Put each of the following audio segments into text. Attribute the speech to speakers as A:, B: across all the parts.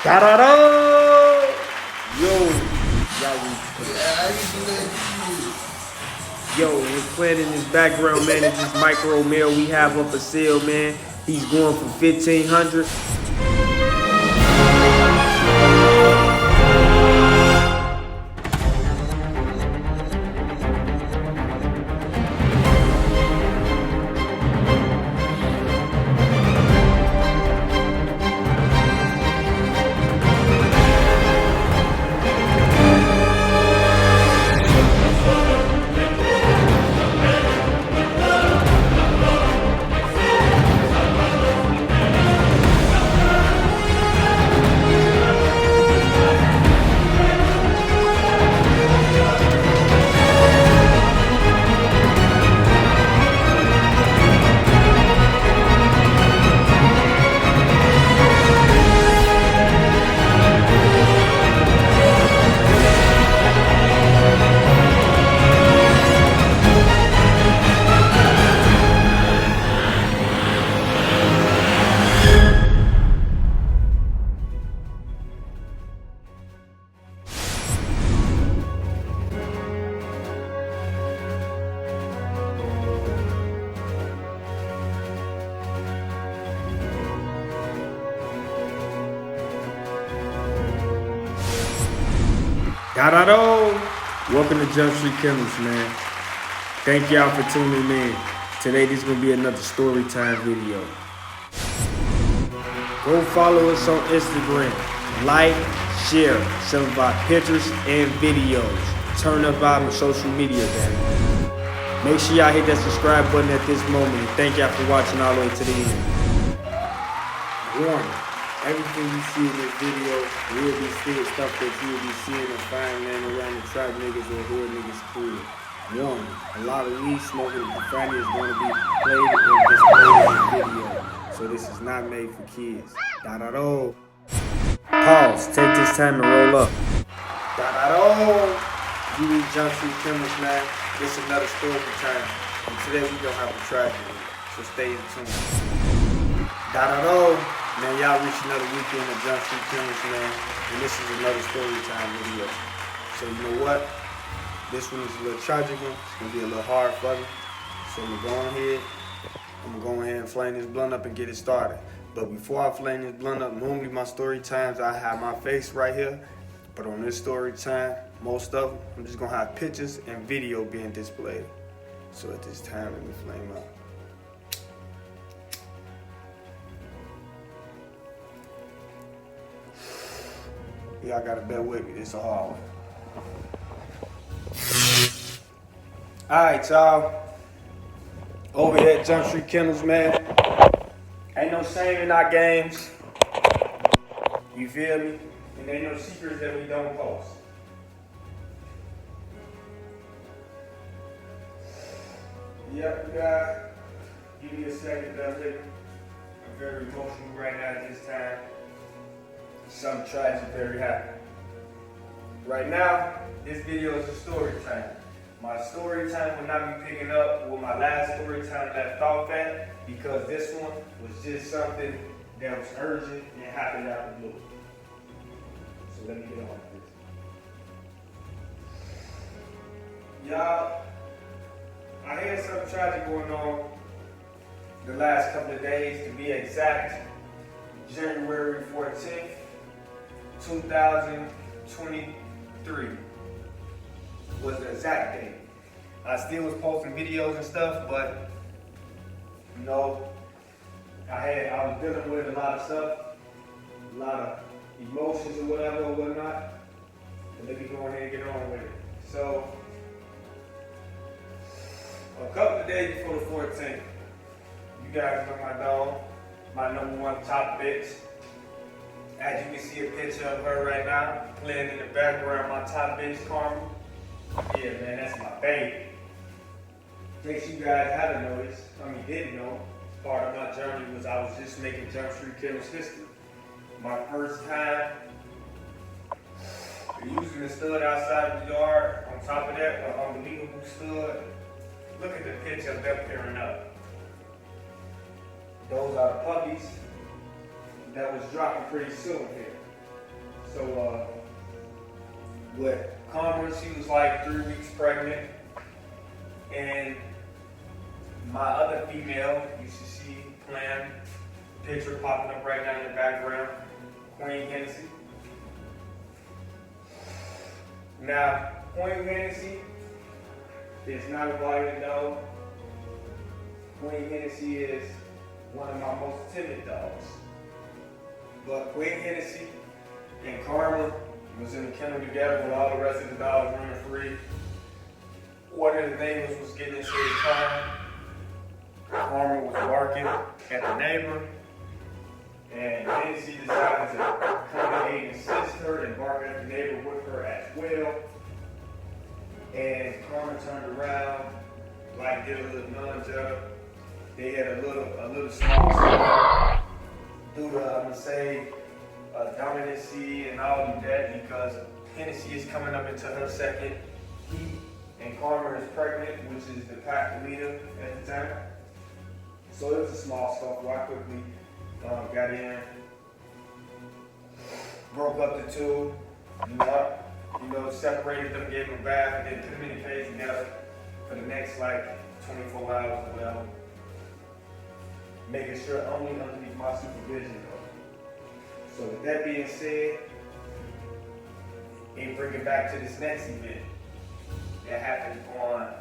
A: Da-da-da! Yo, we're playing in this background, man. It's this micro mail we have up for sale, man. He's going for 1,500. Da-da-do! Welcome to Jump Street Kennels, man. Thank y'all for tuning in. Today, this is going to be another story time video. Go follow us on Instagram. Like, share some of our pictures and videos. Turn up our social media, man. Make sure y'all hit that subscribe button at this moment. And thank y'all for watching all the way to the end. Warning. Everything you see in this video will be still stuff that you will be seeing and finding around the trap niggas or hood niggas crib. Warning, a lot of weed smoking and profanity is going to be played and displayed in this video. So this is not made for kids. Da-da-do. Pause. Take this time and roll up. Da-da-do. You need Jump Street Kennels, man. This is another story time. And today we going to have a track with it. So stay tuned. Da-da-do. Man, y'all reached another weekend of Jump Street Kennels, man. And this is another story time video. So you know what? This one is a little tragic one. It's gonna be a little hard for me. So I'm gonna go ahead and flame this blunt up and get it started. But before I flame this blunt up, normally my story times I have my face right here. But on this story time, most of them, I'm just gonna have pictures and video being displayed. So at this time, let me flame up. Y'all gotta bear with me, it's a hard one. Alright, y'all. Over here at Jump Street Kennels, man. Ain't no shame in our games. You feel me? And ain't no secrets that we don't post. Yep, you guys. Give me a second, Dustin. I'm very emotional right now at this time. Something tragic very happened. Right now, this video is a story time. My story time will not be picking up where my last story time left off at because this one was just something that was urgent and happened out of the blue. So let me get on with this. Y'all, I had something tragic going on the last couple of days, to be exact, January 14th. 2023 was the exact date. I still was posting videos and stuff, but you know, I was dealing with a lot of stuff, a lot of emotions or whatever or whatnot. But let me go ahead and get on with it. So, a couple of days before the 14th, you guys know my dog, my number one top bitch. As you can see a picture of her right now, playing in the background, my top bitch, Carmen. Yeah, man, that's my baby. In case you guys haven't noticed, didn't know, part of my journey was I was just making Jump Street Kennels history. My first time using the stud outside of the yard. On top of that, an unbelievable stud. Look at the picture of them pairing up. Those are the puppies that was dropping pretty soon here. So, with Karma, she was like 3 weeks pregnant, and my other female, you should see playing, picture popping up right now in the background, Queen Hennessy. Now, Queen Hennessy is not a violent dog. Queen Hennessy is one of my most timid dogs. But Queen Hennessy and Karma was in the kennel together with all the rest of the dogs running free. One of the neighbors was getting into his car. Karma was barking at the neighbor, and Hennessy decided to come in and assist her and bark at the neighbor with her as well. And Karma turned around, like did a little nudge up. They had a little small scuffle due to, I'm gonna say, dominancy and all of that, because Hennessy is coming up into her second heat, and Karma is pregnant, which is the pack leader at the time. So it was a small scuffle. I quickly got in, broke up the two, separated them, gave them a bath, and then put them in the cage together for the next like 24 hours or whatever. Making sure only underneath my supervision though. So with that being said, and bring it back to this next event that happened on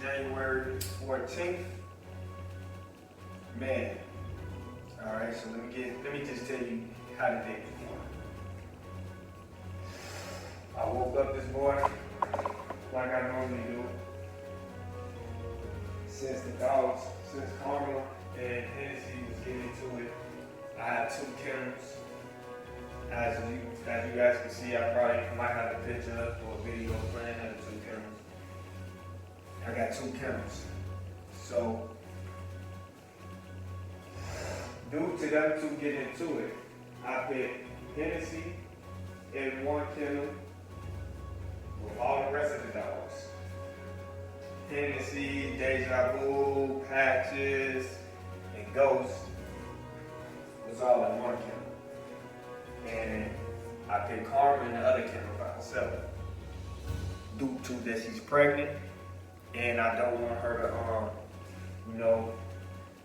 A: January 14th. Man, all right. So let me just tell you how the day began. I woke up this morning like I normally do. Since Karma and Hennessy was getting into it, I had 2 kennels. As you guys can see, I probably might have a picture up or a video playing of the 2 kennels. I got 2 kennels. So, due to them 2 getting into it, I put Hennessy in 1 kennel with all the rest of the dogs. Hennessy, Deja Vu, Patches, and Ghost was all in 1 kennel. And I put Karma in the other kennel by herself. Due to that she's pregnant, and I don't want her to,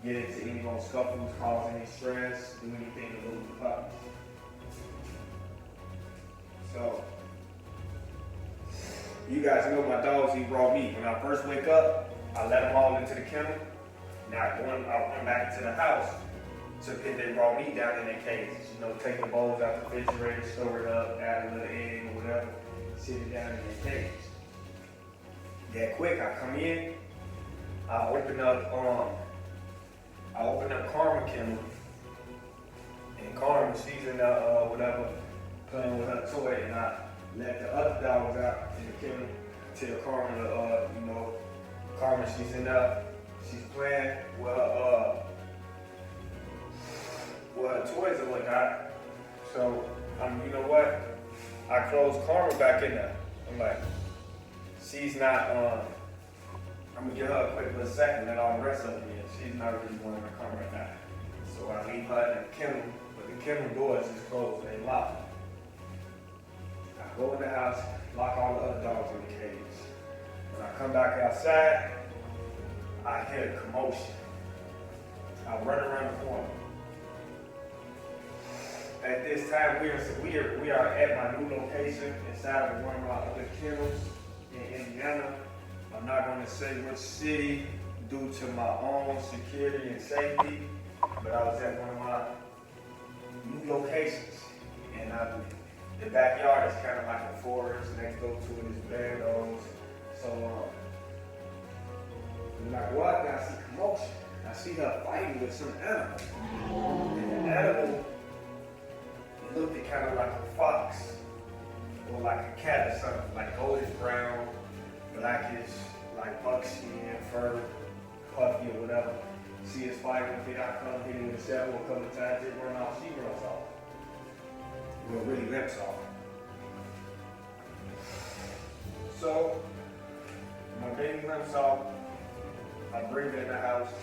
A: get into any more scuffles, cause any stress, do anything to lose the pups. So, you guys know my dogs eat raw meat. When I first wake up, I let them all into the kennel. Now I went back into the house to put their raw meat down in their cages. Take the bowls out the refrigerator, store it up, add a little egg or whatever, sit it down in their cages. That quick, I come in, I open up Karma kennel, and Karma, she's in the playing with her toy, and I let the other dogs out in the kennel till Karma, Karma, she's in there, she's playing with her toys and whatnot. So, you know what? I closed Karma back in there. I'm like, she's not, I'm gonna give her a quick little second, let all the rest of them in. She's not really going to come right now. So I leave her in the kennel, but the kennel doors is closed, they locked. I go in the house, lock all the other dogs in the cage. When I come back outside, I hear a commotion. I run around the corner. At this time, we are at my new location inside of one of my other kennels in Indiana. I'm not going to say which city due to my own security and safety, but I was at one of my new locations, and the backyard is kind of like a forest. Next door to it is meadows. So when I go out there, I see commotion. I see her fighting with some animal, and the animal looked kind of like a fox or like a cat or something, like goldish brown, blackish, like buckskin, fur, puffy or whatever. See us fighting with it, I come hit it with a shovel a couple of times, it run off, she runs off. Well, really limps off. So, my baby limps off, I bring her in the house.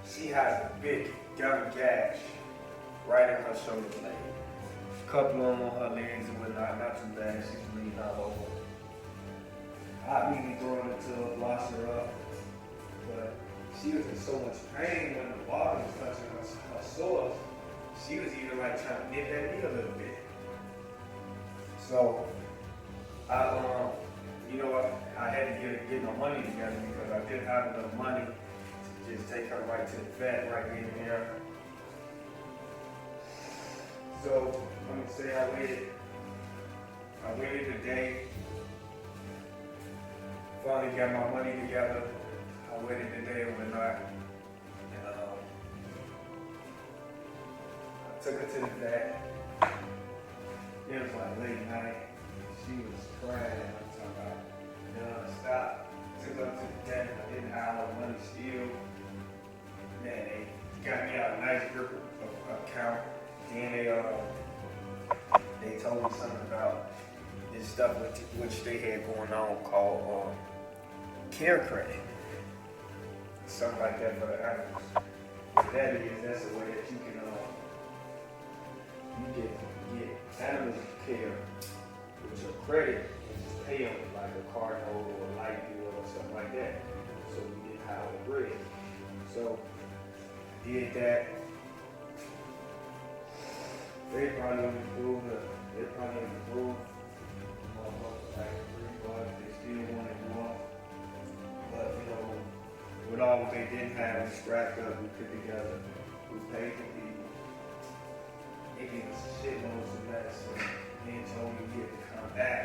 A: She has a big gun gash right in her shoulder blade. couple of them on her legs and whatnot, not too bad. She's really not over. I immediately throwing it to her, lost her up. But she was in so much pain when the water was touching her sores. She was even like trying to nip at me a little bit. So I had to get my money together because I didn't have enough money to just take her right to the vet right then and there. So let me say I waited a day. Finally got my money together. I waited a day overnight. And I took her to the vet. It was like late night. She was crying. I'm talking about non-stop. Took her to the vet. I didn't have no money still. Man, they got me out a nice group account. Then they told me something about this stuff which they had going on called care credit. Something like that for the animals. What that is, that's a way that you can you get animal care with your credit and just pay them like a car note or a light bill or something like that. So you get higher bread. So did that. They probably improved like $3, they still wanted more. But with all what they didn't have, we scrapped up, we put together, we paid the people. They gave us shitloads of medicine. Then told me we had to come back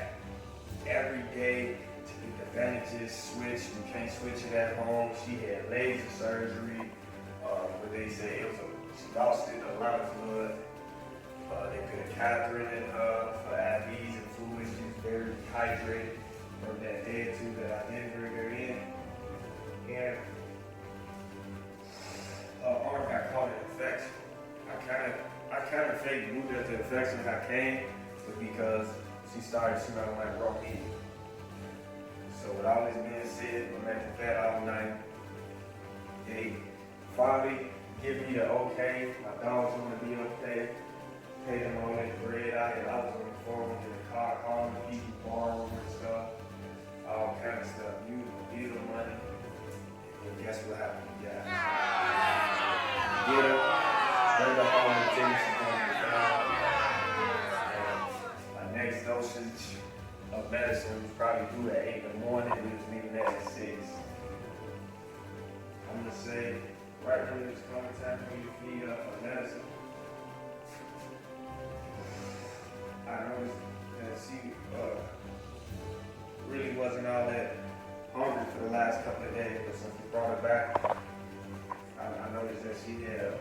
A: every day to get the bandages switched. We can't switch it at home. She had laser surgery, but they said she lost a lot of blood. They put a catheter in her for IVs and fluids. She was very dehydrated from that day or two that I didn't bring her in. And her arm got caught in infection. I kind of fake knew that the infection had came, but because she started smelling like raw meat. So with all this being said, I'm at the vet all night. They finally give me the okay. My dog's gonna be okay. Pay them all that bread out, and I was on the phone in the car calling people, borrowing and stuff, all kind of stuff. Use the money, and guess what happened? Yeah. Get her, bring her home, and tell me she's going to be found. My next dosage of medicine was probably due at 8 in the morning. We was leaving that at 6. I'm gonna say, right when it's coming time for you to feed up her medicine, I noticed that she really wasn't all that hungry for the last couple of days, but since we brought her back, I noticed that she had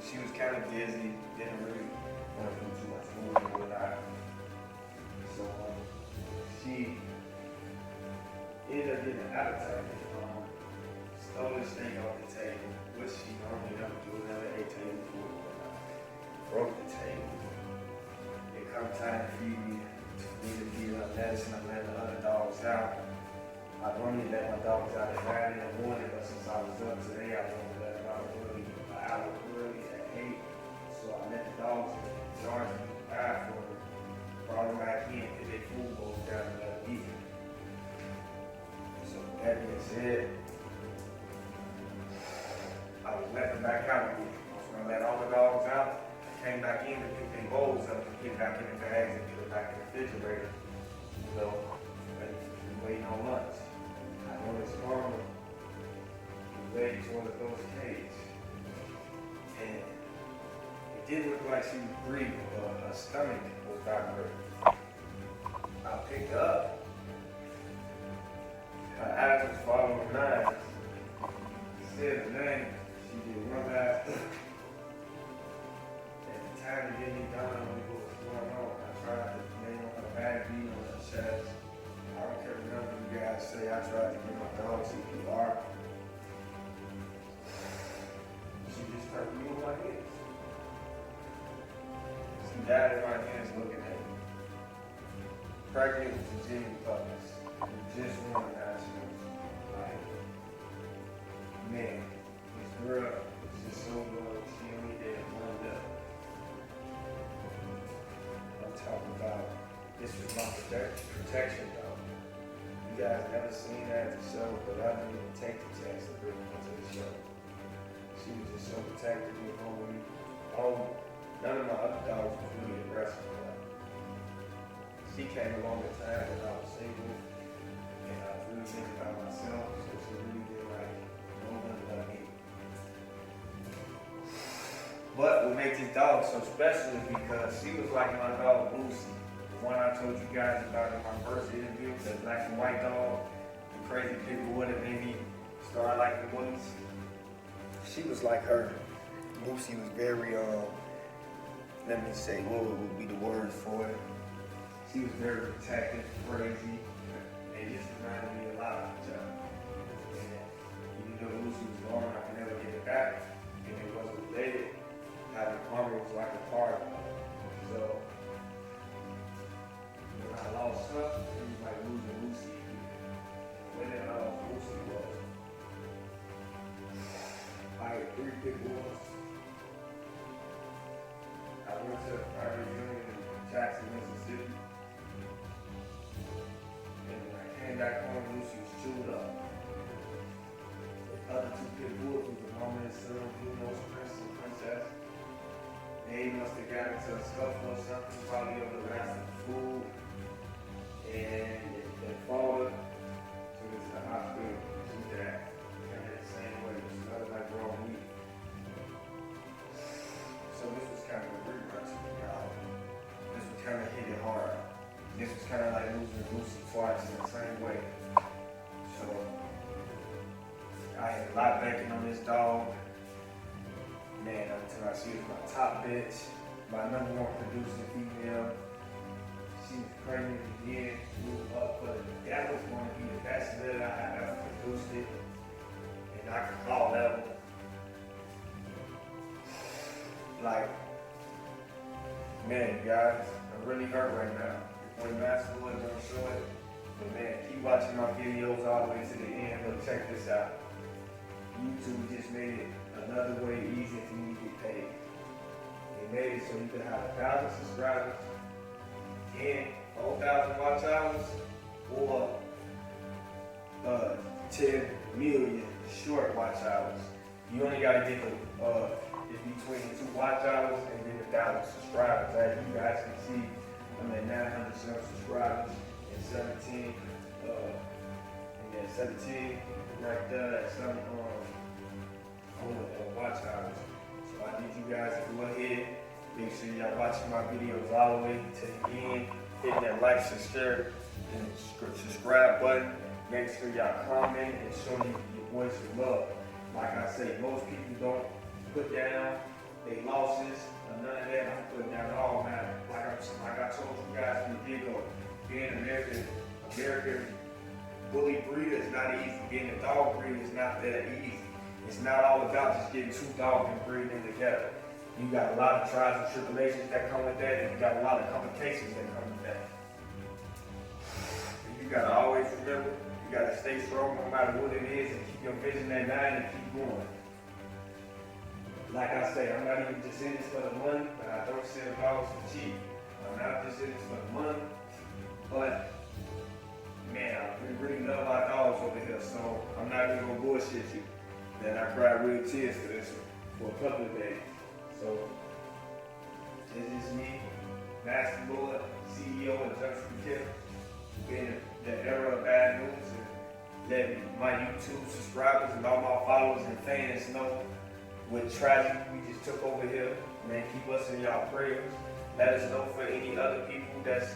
A: she was kind of dizzy, didn't really want to do too much food and whatnot. So she ended up getting an appetite. Stole this thing off the table, which she normally never do, never ate table food or whatnot. Broke the table. Come time to feed me to feed her medicine. I'm letting the other dogs out. I normally let my dogs out at 9 in the morning, but since I was up today, I wanted to let them out early, an hour early at 8. So I let the dogs in the yard in the bathroom, brought them back in, get their food bowls down and let them eat. So with that being said, I was letting them back out again. So I let all the dogs out. Came back in to pick their bowls up and get back in the bags and get it back in the refrigerator. So, we waiting on lunch. I noticed Carmen was waiting toward those cage. And it didn't look like she was breathing, but her stomach was vibrating. I picked her up. Her eyes was following mine. Said her name. She did one last thing. It didn't dawn on me what was going on. I tried to lay on her back, beat on her chest. I don't care what none of you guys say. I tried to give my dog CPR. She just started moving my hands. She died in my hands looking at me. Pregnant with the Jimmy puppies. Just one now she was like, man, this girl is just so low. She only did one left.
B: This was my protection dog. You guys never seen that at the show, but I didn't even take the chance to bring her to the show. She was just so protective and home with me. None of my other dogs was really aggressive, but she came along the time when I was single, and I was really thinking about myself, so she really did like no one but me. But what makes this dog so special is because she was like my dog Lucy. The one I told you guys about in my first interview, the black and white dog, the crazy pit bull that made me start liking bullies. She was like her. Lucy was very, let me say, what would be the words for it? She was very protective, crazy, and just reminded me a lot of each other. And even though Lucy was gone, I could never get it back, and it wasn't related. Having karma was like a part of it. So when I lost her, it was like losing Lucy. And when I lost Lucy was, I had 3 big boys. I went to a private union in Jackson, Mississippi. And when I came back home, Lucy was chewed up. The other 2 big boys was the mama and son, Blue Nose Prince and Princess. They must have got into a scuffle or something, probably over the rest of the food. And they followed her to the hospital. She died. Kind of the same way. She smelled like raw meat. So this was kind of a rerun to me, y'all. This was kind of hit it hard. This was kind of like losing Lucy twice in the same way. So I had a lot banking on this dog. Man, until I see it was my top bitch, my #1 producing female. She was pregnant again, moved up, but that was going to be the best litter I had ever produced it. And I could call level. Like, man, guys, I'm really hurt right now. When Master Wood don't show it, but man, keep watching my videos all the way to the end. But check this out. YouTube just made it another way easier for me to get paid. They made it so you could have 1,000 subscribers and 4,000 watch hours, or 10 million short watch hours. You only gotta get it's between 2 watch hours and then 1,000 subscribers. As you guys can see, I'm at 900 subscribers and 17 right there at some watch hours. So I need you guys to go ahead, make sure y'all watching my videos all the way to the end, hitting that like, share, and subscribe button. Make sure y'all comment and show me your voice of love. Like I say, most people don't put down their losses or none of that. I'm putting down all matter. Like I told you guys from the get-go, being an American bully breeder is not easy. Being a dog breeder is not that easy. It's not all about just getting 2 dogs and breeding them together. You got a lot of trials and tribulations that come with that, and you got a lot of complications that come with that. And you gotta always remember, you gotta stay strong no matter what it is, and keep your vision at 9 and keep going. Like I say, I'm not even just in this for the money, but I don't sell dogs for cheap. I'm not just in this for the money, but man, we really love our dogs over here, so I'm not even gonna bullshit you. Then I cried real tears for this for a couple of days. So this is me, Master Lord, CEO of Junction Kennels, in the era of bad news, and letting my YouTube subscribers and all my followers and fans know what tragedy we just took over here. Man, keep us in y'all prayers. Let us know for any other people that's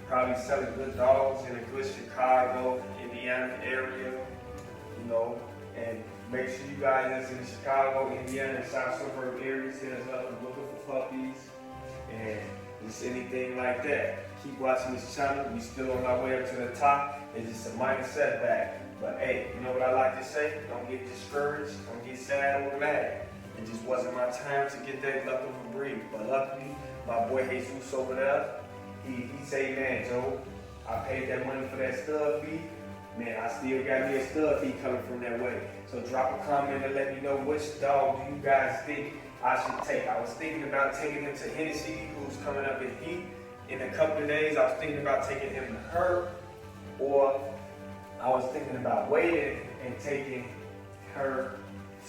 B: probably selling good dogs in a good Chicago, Indiana area, you know, and make sure you guys that's in the Chicago, Indiana, and South Suburb areas hit us up and looking for puppies and just anything like that. Keep watching this channel. We still on our way up to the top. It's just a minor setback. But hey, you know what I like to say? Don't get discouraged. Don't get sad or mad. It just wasn't my time to get that luck of a breed. But luckily, my boy Jesus over there, he say, man, Joe, I paid that money for that stud fee. Man, I still got me a stud fee coming from that way. So drop a comment and let me know which dog do you guys think I should take. I was thinking about taking him to Hennessy, who's coming up in heat, in a couple of days, I was thinking about taking him to her, or I was thinking about waiting and taking her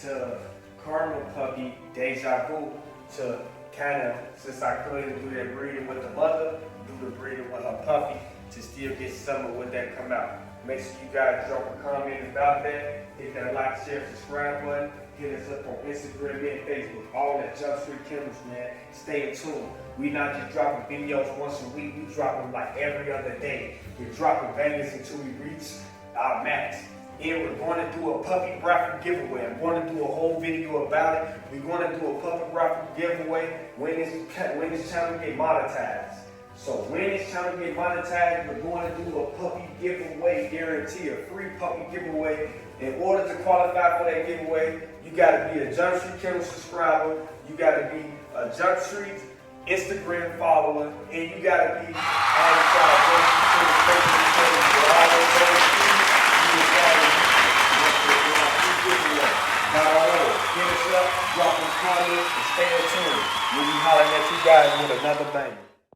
B: to Caramel Puppy Deja Vu to kind of, since I couldn't do that breeding with the mother, do the breeding with her puppy to still get some of what that come out. Make sure you guys drop a comment about that. Hit that like, share, subscribe button. Hit us up on Instagram and Facebook. All at Jump Street Kennels, man. Stay tuned. We not just dropping videos once a week. We dropping like every other day. We're dropping bangers until we reach our max. And we're going to do a puppy raffle giveaway. I'm going to do a whole video about it. We're going to do a puppy raffle giveaway when this channel get monetized. So when this channel get monetized, we're going to do a puppy giveaway guarantee, a free puppy giveaway. In order to qualify for that giveaway, you got to be a Jump Street Kennels subscriber, you got to be a Jump Street Instagram follower, and you got to be added to our Jump Street Kennels Facebook page. For all those things, you can follow hit us up, drop a comment, and stay tuned. We'll be hollering at you guys with another bang.